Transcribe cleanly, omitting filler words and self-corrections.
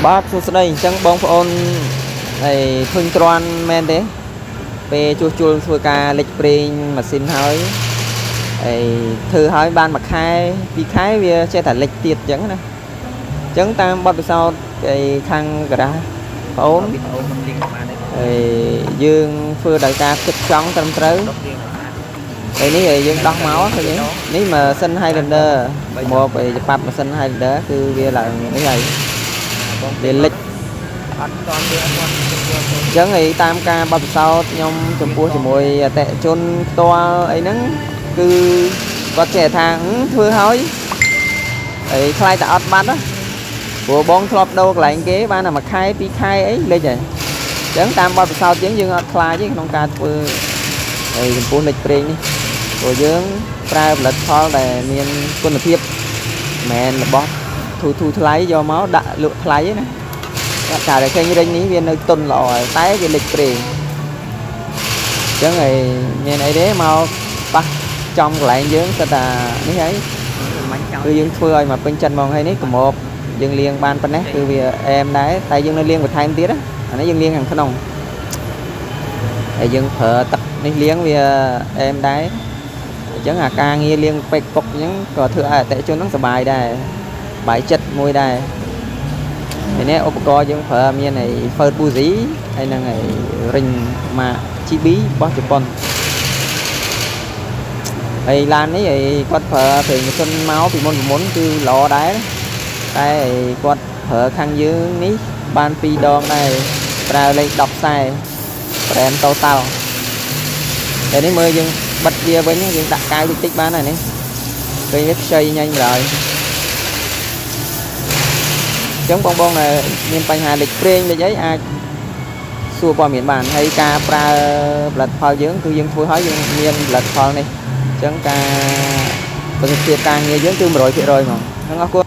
បាទសួស្តីអញ្ចឹងបងប្អូនហើយឃើញទ្រាន់មែនទេពេលជួសជុលធ្វើការលិចប្រេងម៉ាស៊ីនហើយហើយធ្វើឲ្យបានមួយខែពីរខែវាចេះតែលិចទៀតអញ្ចឹងណាអញ្ចឹងតាមបទពិសោធន៍គេខាងការ៉ាបងអូនហើយយើងធ្វើដោយការគិតចង់ត្រឹមត្រូវហើយនេះយើងដោះមកឃើញនេះម៉ាស៊ីន Highlander មកពីច្បាប់ម៉ាស៊ីន Highlander គឺវាឡើងនេះហើយវាលិចអត់ទាន់វាអត់ទាន់អញ្ចឹងឯតាមការបទពិសោធន៍ខ្ញុំចំពោះជាមួយអតិថិជនផ្ទាល់អីហ្នឹងគឺគាត់ចេះថាធ្វើហើយហើយខ្លាចតែអត់បាត់ណាព្រោះបងធ្លាប់ដូរកន្លែងគេបានតែមួយខែពីរខែអីលិចហើយអញ្ចឹងតាមបទពិសោធន៍យើងអត់ខ្លាចទេក្នុងការធ្វើហើយចំពោះលិចប្រេងនេះព្រោះយើងប្រើផលិតផលដែលមានគុណភាពមិនមែនរបស់ធូរថ្លៃយកមកដាក់លក់ថ្លៃណាគាត់តែឃើញរិញនេះវានៅទុនល្អតែវាលិចប្រេងអញ្ចឹងហើយមានអីទេមកប៉ះចំកន្លែងយើងគាត់ថានេះហើយគឺយើងធ្វើឲ្យមកពេញចិត្តហ្មងហើយនេះកម្របយើងលាងបានប៉ុណ្ណេះគឺវាអែមដែរតែយើងនៅលាងបន្ថែមទៀតណាអានេះយើងលាងខាងក្នុងហើយយើងប្រើទឹកនេះលាងវាអែមដែរអញ្ចឹងអាការងារលាងពេកពុកអញ្ចឹងក៏ធ្វើឲ្យអតិថិជនហ្នឹងសប្បាយដែរបាយចិត្តមួយដែរហើយនេះឧបករណ៍យើងប្រើមានឯ First Buzi ហើយនឹងឯ Ring ម៉ាក GB របស់ជប៉ុនហើយឡាននេះឯគាត់ប្រើប្រេងម៉ាស៊ីនមកពីមុនគឺល្អដែរតែគាត់ប្រើខាងយើងនេះបាន2ដងដែរប្រើលេខ10ខ្សែ brand Total តែនេះមើលយើងបិទវាវិញយើងដាក់កាយតិចបានហើយនេះឃើញវាខ្ចីញ៉ាញ់ឡើយអញ្ចឹងបងដែលមានបញ្ហាលិចប្រេងលិចអីអាចសួរព័ត៌មានបានហើយការប្រើផលិតផលយើងគឺយើងធ្វើឲ្យយើងមានផលិតផលនេះអញ្ចឹងការប្រសិទ្ធភាពការងារយើងគឺ 100% ហ្មងអរគុណ